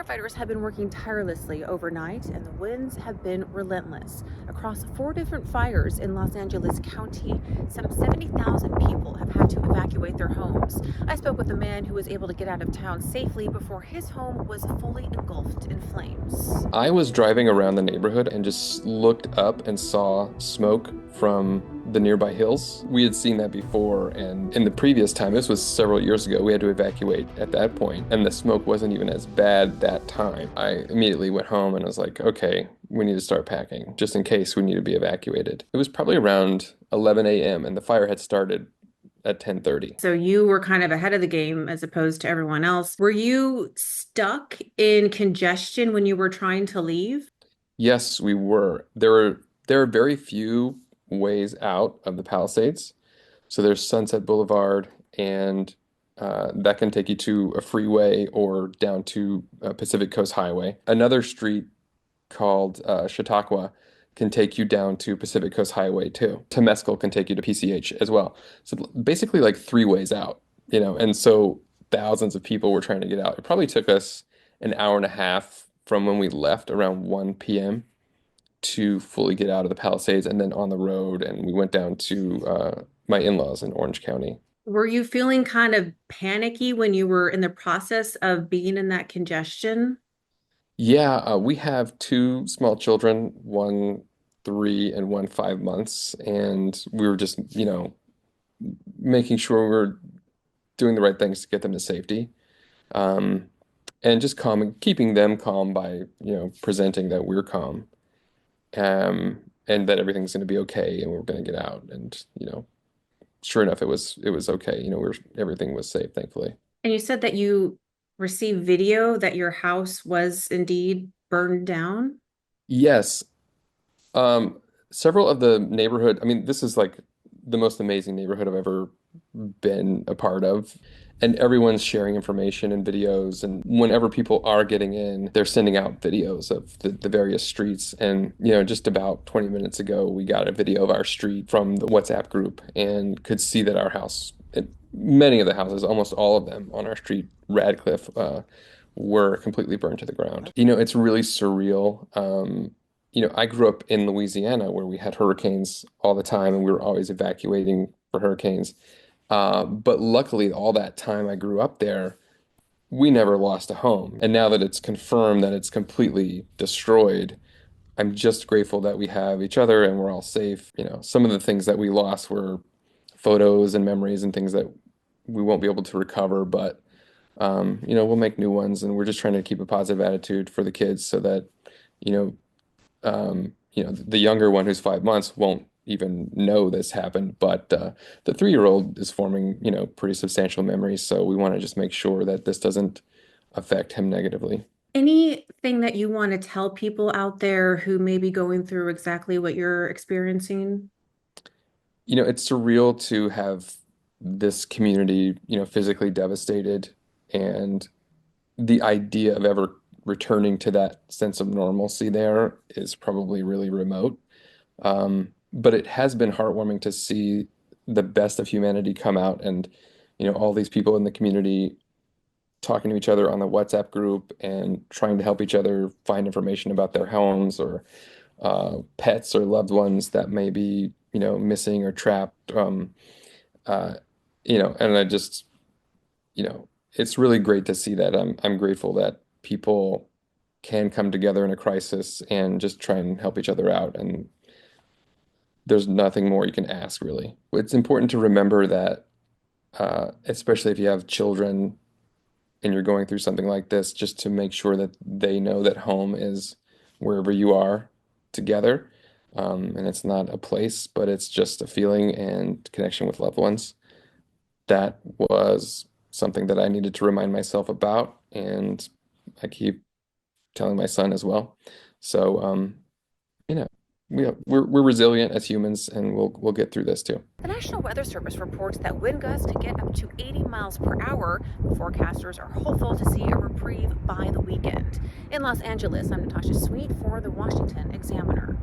Firefighters have been working tirelessly overnight, and the winds have been relentless. Across 4 different fires in Los Angeles County, some 70,000 people have had to evacuate their homes. I spoke with a man who was able to get out of town safely before his home was fully engulfed in flames. I was driving around the neighborhood and just looked up and saw smoke from the nearby hills. We had seen that before, and in the previous time, this was several years ago, we had to evacuate at that point, and the smoke wasn't even as bad that time. I immediately went home and was like, okay, we need to start packing just in case we need to be evacuated. It was probably around 11 a.m. and the fire had started at 10:30. So you were kind of ahead of the game as opposed to everyone else. Were you stuck in congestion when you were trying to leave? Yes, we were. There are very few ways out of the Palisades. So there's Sunset Boulevard, and that can take you to a freeway or down to Pacific Coast Highway. Another street called Chautauqua can take you down to Pacific Coast Highway too. Temescal can take you to PCH as well. So basically like 3 ways out, and so thousands of people were trying to get out. It probably took us an hour and a half from when we left around 1 p.m. to fully get out of the Palisades and then on the road. And we went down to my in-laws in Orange County. Were you feeling kind of panicky when you were in the process of being in that congestion? Yeah, we have two small children, one 3 and one 5 months, and we were just, making sure we were doing the right things to get them to safety, um, and just keeping them calm by, presenting that we're calm, and that everything's going to be okay, and we're going to get out, and sure enough, it was okay. Everything was safe, thankfully. And you said that you received video that your house was indeed burned down. Yes. Um, Several of the neighborhood, I mean, this is like the most amazing neighborhood I've ever been a part of. And everyone's sharing information and videos. And whenever people are getting in, they're sending out videos of the various streets. And, just about 20 minutes ago, we got a video of our street from the WhatsApp group and could see that our house, many of the houses, almost all of them on our street, Radcliffe, were completely burned to the ground. It's really surreal. I grew up in Louisiana where we had hurricanes all the time and we were always evacuating for hurricanes. But luckily, all that time I grew up there, we never lost a home. And now that it's confirmed that it's completely destroyed, I'm just grateful that we have each other and we're all safe. Some of the things that we lost were photos and memories and things that we won't be able to recover, but we'll make new ones, and we're just trying to keep a positive attitude for the kids so that, you know, the younger one who's 5 months won't even know this happened, but the 3-year-old is forming, pretty substantial memories. So we want to just make sure that this doesn't affect him negatively. Anything that you want to tell people out there who may be going through exactly what you're experiencing? It's surreal to have this community, physically devastated, and the idea of ever returning to that sense of normalcy there is probably really remote. But it has been heartwarming to see the best of humanity come out, and all these people in the community talking to each other on the WhatsApp group and trying to help each other find information about their homes or pets or loved ones that may be missing or trapped. Uh, and I just it's really great to see that. I'm grateful that people can come together in a crisis and just try and help each other out. And there's nothing more you can ask, really. It's important to remember that, especially if you have children and you're going through something like this, just to make sure that they know that home is wherever you are together. And it's not a place, but it's just a feeling and connection with loved ones. That was something that I needed to remind myself about, and I keep telling my son as well. So, you know, we're resilient as humans, and we'll get through this too. The National Weather Service reports that wind gusts can get up to 80 miles per hour. Forecasters are hopeful to see a reprieve by the weekend. In Los Angeles, I'm Natasha Sweet for the Washington Examiner.